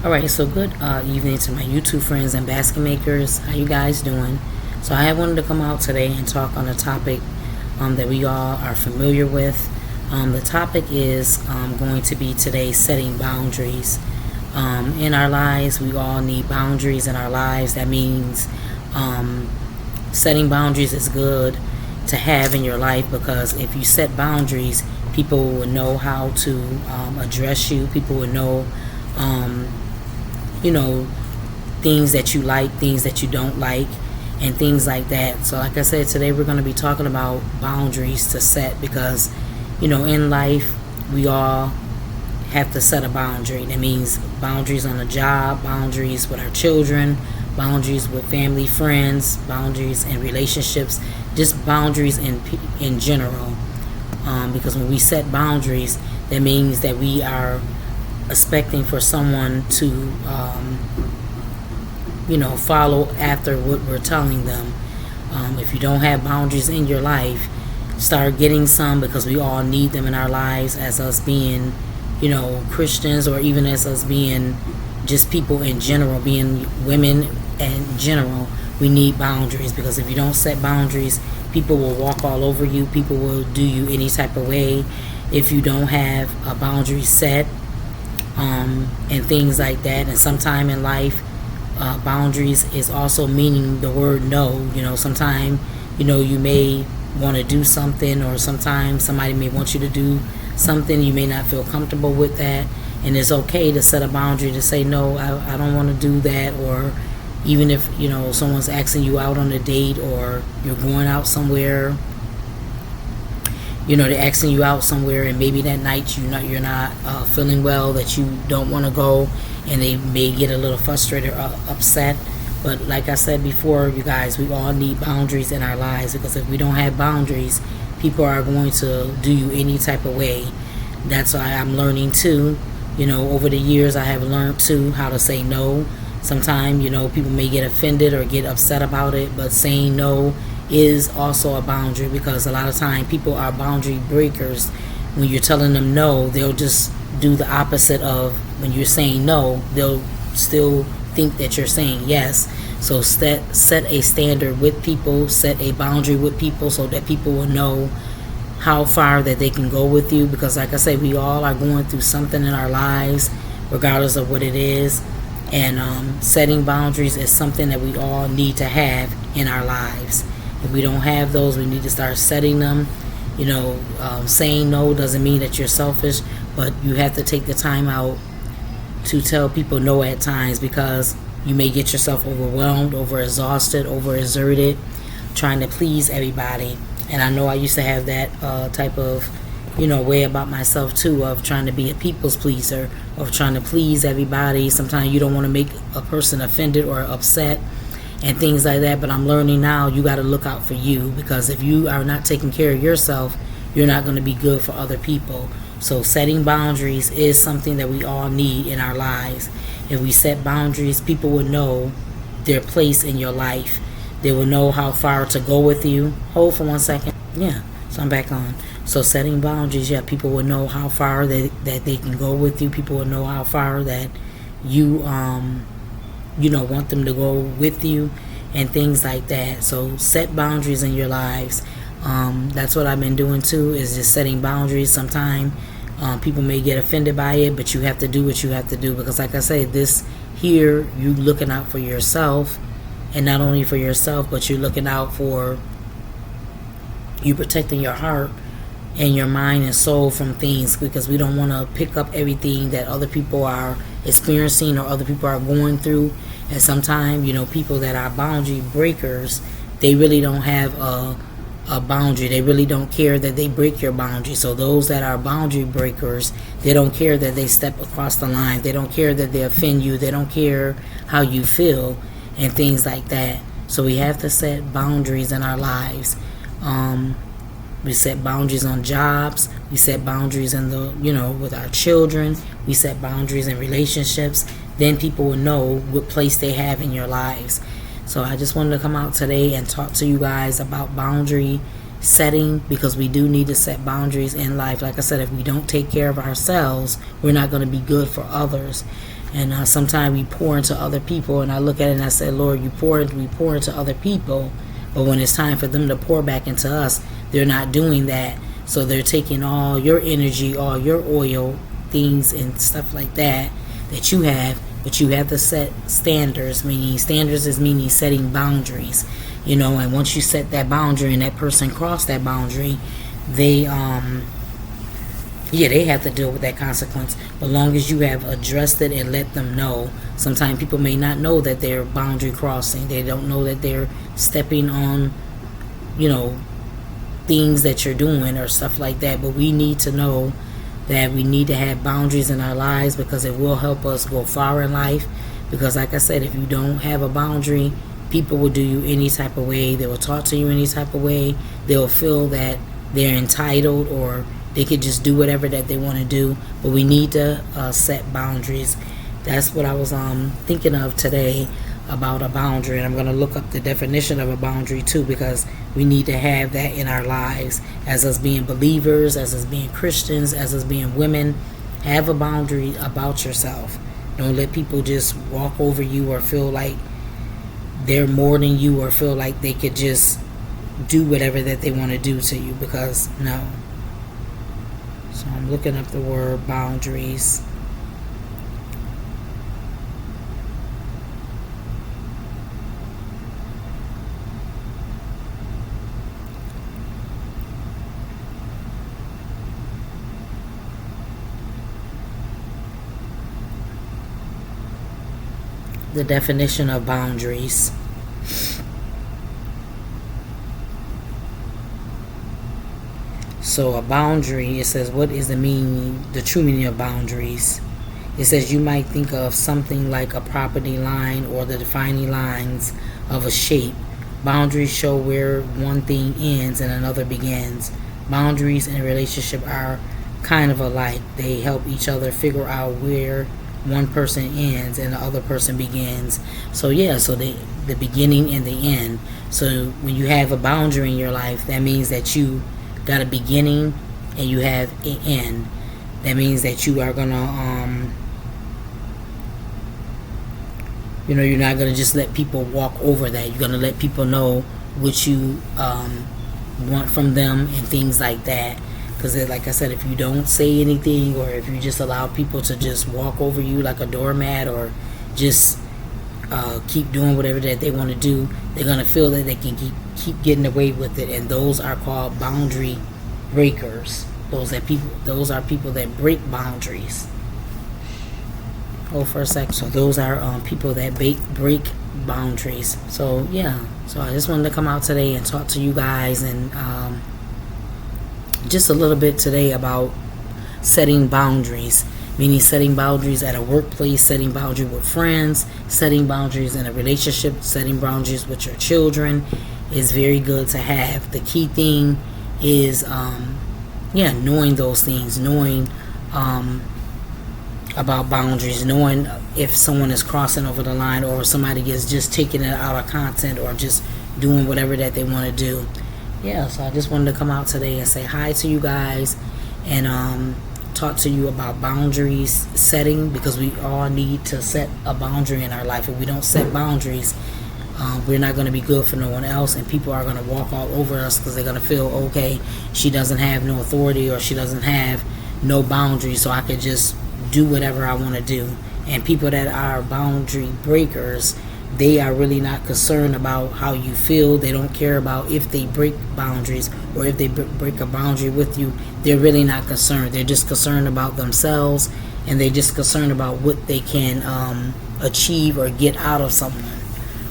All right, so good evening to my YouTube friends and basket makers. How you guys doing? So I wanted to come out today and talk on a topic that we all are familiar with. The topic is going to be today setting boundaries. In our lives, we all need boundaries in our lives. That means setting boundaries is good to have in your life, because if you set boundaries, people will know how to address you. People will know things that you like, things that you don't like, and things like that. So like I said, today we're going to be talking about boundaries to set, because in life we all have to set a boundary. That means boundaries on the job, boundaries with our children, boundaries with family, friends, boundaries in relationships, just boundaries in general. Because when we set boundaries, that means that we are expecting for someone to follow after what we're telling them. If you don't have boundaries in your life, start getting some, because we all need them in our lives, as us being Christians, or even as us being just people in general, being women in general. We need boundaries, because if you don't set boundaries, people will walk all over you. People will do you any type of way if you don't have a boundary set, and things like that. And sometime in life, boundaries is also meaning the word no. Sometime you may want to do something, or sometimes somebody may want you to do something. You may not feel comfortable with that, and it's okay to set a boundary to say no, I don't want to do that. Or even if someone's asking you out on a date, or you're going out somewhere, they're asking you out somewhere, and maybe that night you're not feeling well, that you don't want to go, and they may get a little frustrated or upset. But like I said before, you guys, we all need boundaries in our lives, because if we don't have boundaries, people are going to do you any type of way. That's why I'm learning too. Over the years, I have learned too how to say no. Sometimes people may get offended or get upset about it, but saying no is also a boundary, because a lot of time people are boundary breakers. When you're telling them no, they'll just do the opposite of when you're saying no. They'll still think that you're saying yes. So set a standard with people, set a boundary with people, so that people will know how far that they can go with you. Because like I say, we all are going through something in our lives, regardless of what it is. And setting boundaries is something that we all need to have in our lives. If we don't have those, we need to start setting them. Saying no doesn't mean that you're selfish, but you have to take the time out to tell people no at times, because you may get yourself overwhelmed, overexhausted, overexerted, trying to please everybody. And I know I used to have that type of way about myself too, of trying to be a people's pleaser, of trying to please everybody. Sometimes you don't want to make a person offended or upset and things like that. But I'm learning now, you got to look out for you, because if you are not taking care of yourself, you're not going to be good for other people. So setting boundaries is something that we all need in our lives. If we set boundaries, people will know their place in your life. They will know how far to go with you. Hold for 1 second. Yeah, so I'm back on. So setting boundaries, people will know how far that they can go with you. People will know how far that you want them to go with you, and things like that. So set boundaries in your lives. That's what I've been doing too, is just setting boundaries. Sometimes people may get offended by it, but you have to do what you have to do, because like I say, this here, you looking out for yourself, and not only for yourself, but you're looking out for you, protecting your heart and your mind and soul from things, because we don't want to pick up everything that other people are experiencing or other people are going through. And sometimes people that are boundary breakers, they really don't have a boundary. They really don't care that they break your boundary. So those that are boundary breakers, they don't care that they step across the line. They don't care that they offend you. They don't care how you feel and things like that. So we have to set boundaries in our lives. We set boundaries on jobs. We set boundaries in with our children. We set boundaries in relationships. Then people will know what place they have in your lives. So I just wanted to come out today and talk to you guys about boundary setting, because we do need to set boundaries in life. Like I said, if we don't take care of ourselves, we're not going to be good for others. And sometimes we pour into other people, and I look at it and I say, Lord, we pour into other people, but when it's time for them to pour back into us, they're not doing that. So they're taking all your energy, all your oil, things and stuff like that you have, but you have to set standards. Meaning setting boundaries, and once you set that boundary and that person crossed that boundary, they have to deal with that consequence. But long as you have addressed it and let them know. Sometimes people may not know that they're boundary crossing. They don't know that they're stepping on, things that you're doing or stuff like that. But we need to know that we need to have boundaries in our lives, because it will help us go far in life. Because like I said, if you don't have a boundary, people will do you any type of way. They will talk to you any type of way. They'll feel that they're entitled, or they could just do whatever that they want to do. But we need to set boundaries. That's what I was thinking of today about a boundary. And I'm going to look up the definition of a boundary too, because we need to have that in our lives as us being believers, as us being Christians, as us being women. Have a boundary about yourself. Don't let people just walk over you or feel like they're more than you, or feel like they could just do whatever that they want to do to you, because no. So I'm looking up the word boundaries. The definition of boundaries. So a boundary, it says, what is the true meaning of boundaries? It says you might think of something like a property line or the defining lines of a shape. Boundaries show where one thing ends and another begins. Boundaries in a relationship are kind of alike. They help each other figure out where one person ends and the other person begins. So the beginning and the end. So when you have a boundary in your life, that means that you got a beginning and you have an end. That means that you are gonna you're not gonna just let people walk over that. You're gonna let people know what you want from them and things like that. Because like I said, if you don't say anything, or if you just allow people to just walk over you like a doormat, or just keep doing whatever that they want to do, they're going to feel that they can keep getting away with it. And those are called boundary breakers. Those are people that break boundaries. Hold for a sec. So those are people that break boundaries. So I just wanted to come out today and talk to you guys, and just a little bit today about setting boundaries, meaning setting boundaries at a workplace, setting boundaries with friends, setting boundaries in a relationship, setting boundaries with your children is very good to have. The key thing is knowing those things, knowing about boundaries, knowing if someone is crossing over the line, or somebody is just taking it out of content, or just doing whatever that they want to do. So I just wanted to come out today and say hi to you guys, and talk to you about boundaries setting, because we all need to set a boundary in our life. If we don't set boundaries, we're not going to be good for no one else, and people are going to walk all over us because they're going to feel, okay, she doesn't have no authority, or she doesn't have no boundaries, so I could just do whatever I want to do. And people that are boundary breakers, they are really not concerned about how you feel. They don't care about if they break boundaries, or if they break a boundary with you. They're really not concerned. They're just concerned about themselves, and they're just concerned about what they can achieve or get out of someone.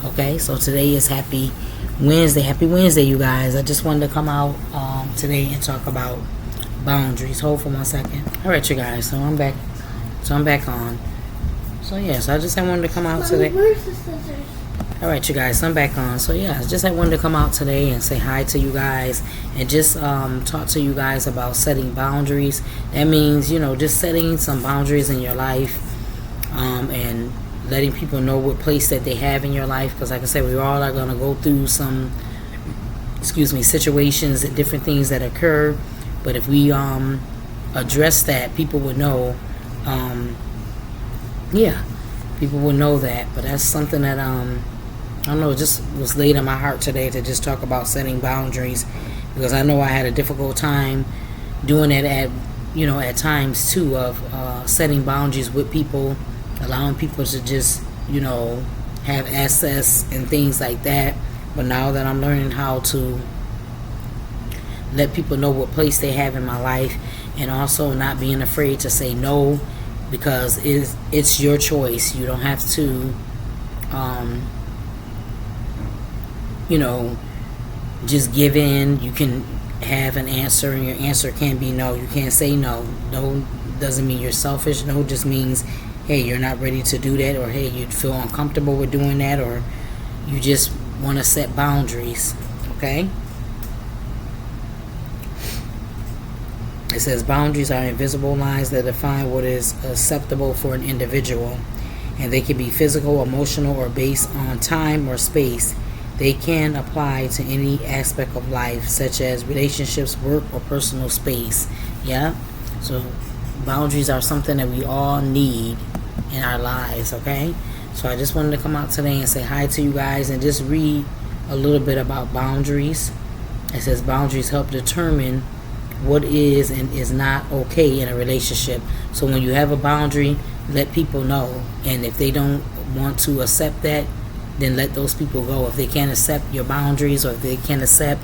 Okay, so today is Happy Wednesday. Happy Wednesday, you guys. I just wanted to come out today and talk about boundaries. Hold for 1 second. All right, you guys. So I'm back on. So I just wanted to come out today. Where's the scissors? Alright, you guys, I'm back on. So I wanted to come out today and say hi to you guys, and just talk to you guys about setting boundaries. That means, just setting some boundaries in your life, and letting people know what place that they have in your life. Because like I said, we all are going to go through some situations and different things that occur. But if we address that, people would know people will know that. But that's something that I don't know, it just was laid on my heart today to just talk about setting boundaries, because I know I had a difficult time doing it at times too, of setting boundaries with people, allowing people to just have access and things like that. But now that I'm learning how to let people know what place they have in my life, and also not being afraid to say no, because it's your choice. You don't have to just give in. You can have an answer, and your answer can be no. You can't say no. No doesn't mean you're selfish. No just means, hey, you're not ready to do that, or hey, you feel uncomfortable with doing that, or you just want to set boundaries. Okay? It says boundaries are invisible lines that define what is acceptable for an individual, and they can be physical, emotional, or based on time or space. They can apply to any aspect of life, such as relationships, work, or personal space. Yeah? So boundaries are something that we all need in our lives, okay? So I just wanted to come out today and say hi to you guys and just read a little bit about boundaries. It says boundaries help determine what is and is not okay in a relationship. So when you have a boundary, let people know. And if they don't want to accept that, then let those people go. If they can't accept your boundaries, or if they can't accept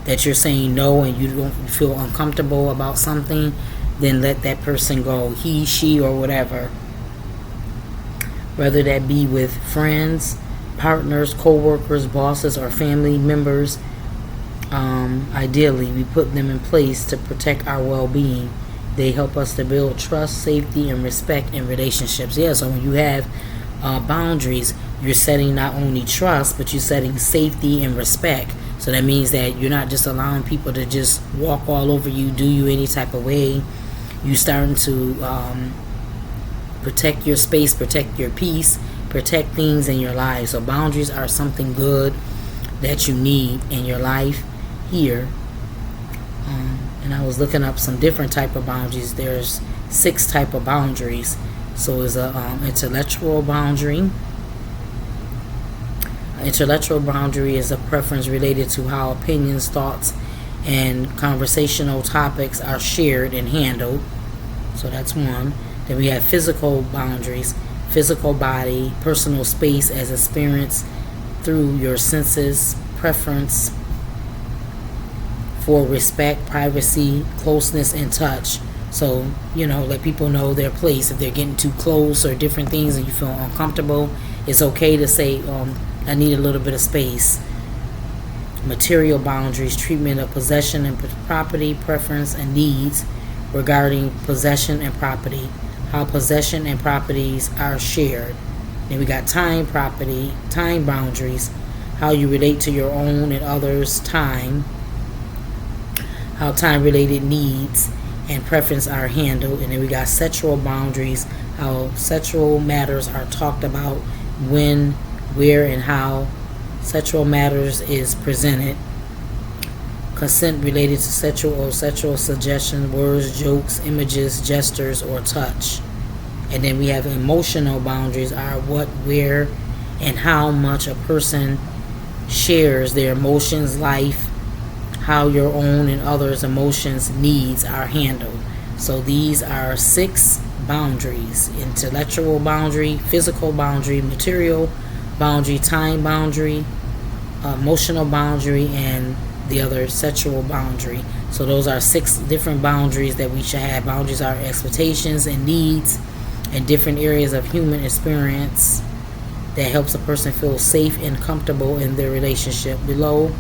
that you're saying no and you don't feel uncomfortable about something, then let that person go. He, she, or whatever. Whether that be with friends, partners, co-workers, bosses, or family members. Ideally, we put them in place to protect our well-being. They help us to build trust, safety, and respect in relationships. Yeah, so when you have boundaries, you're setting not only trust, but you're setting safety and respect. So that means that you're not just allowing people to just walk all over you, do you any type of way. You're starting to protect your space, protect your peace, protect things in your life. So boundaries are something good that you need in your life here. And I was looking up some different type of boundaries. There's 6 type of boundaries. So it's a intellectual boundary. Intellectual boundary is a preference related to how opinions, thoughts, and conversational topics are shared and handled. So that's one. Then we have physical boundaries. Physical body, personal space as experienced through your senses, preference for respect, privacy, closeness, and touch. So, let people know their place. If they're getting too close or different things and you feel uncomfortable, it's okay to say, I need a little bit of space. Material boundaries, treatment of possession and property, preference, and needs regarding possession and property. How possession and properties are shared. Then we got time boundaries, how you relate to your own and others' time, how time-related needs and preference are handled. And then we got sexual boundaries, how sexual matters are talked about, when, where, and how sexual matters is presented. Consent related to sexual or sexual suggestion, words, jokes, images, gestures, or touch. And then we have emotional boundaries are what, where, and how much a person shares their emotions, life, how your own and others' emotions, needs are handled. So these are 6 boundaries: intellectual boundary, physical boundary, material boundary, time boundary, emotional boundary, and the other sexual boundary. So those are 6 different boundaries that we should have. Boundaries are expectations and needs in different areas of human experience that helps a person feel safe and comfortable in their relationship. Below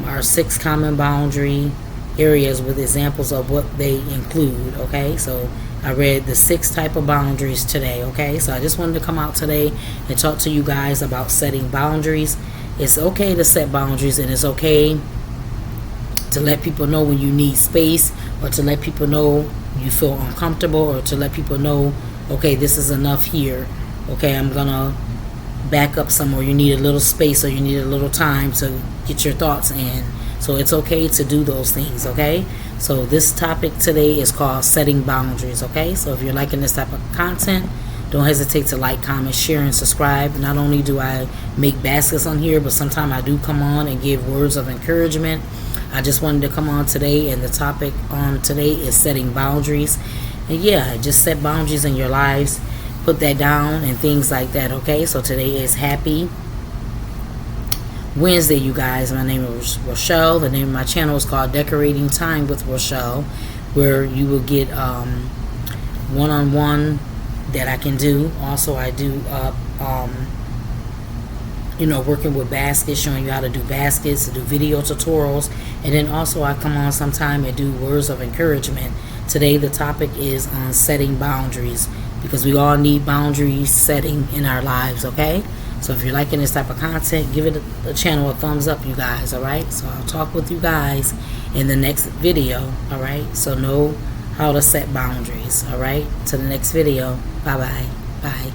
are 6 common boundary areas with examples of what they include. Okay, so I read the 6 type of boundaries today. Okay, so I just wanted to come out today and talk to you guys about setting boundaries. It's okay to set boundaries, and it's okay to let people know when you need space, or to let people know you feel uncomfortable, or to let people know, okay, this is enough here. Okay, I'm gonna back up some, or you need a little space, or you need a little time to get your thoughts in. So it's okay to do those things. Okay, so this topic today is called setting boundaries. Okay, so if you're liking this type of content, Don't hesitate to like, comment, share, and subscribe. Not only do I make baskets on here, but sometimes I do come on and give words of encouragement. I just wanted to come on today, and the topic on today is setting boundaries. And yeah, just set boundaries in your lives. Put that down and things like that, okay? So today is Happy Wednesday, you guys. My name is Rochelle. The name of my channel is called Decorating Time with Rochelle, where you will get one-on-one that I can do. Also, I do working with baskets, showing you how to do baskets, to do video tutorials, and then also I come on sometime and do words of encouragement. Today the topic is on setting boundaries, because we all need boundary setting in our lives, okay? So if you're liking this type of content, give it the channel a thumbs up, you guys, all right? So I'll talk with you guys in the next video, all right? So know how to set boundaries, all right? To the next video. Bye-bye. Bye.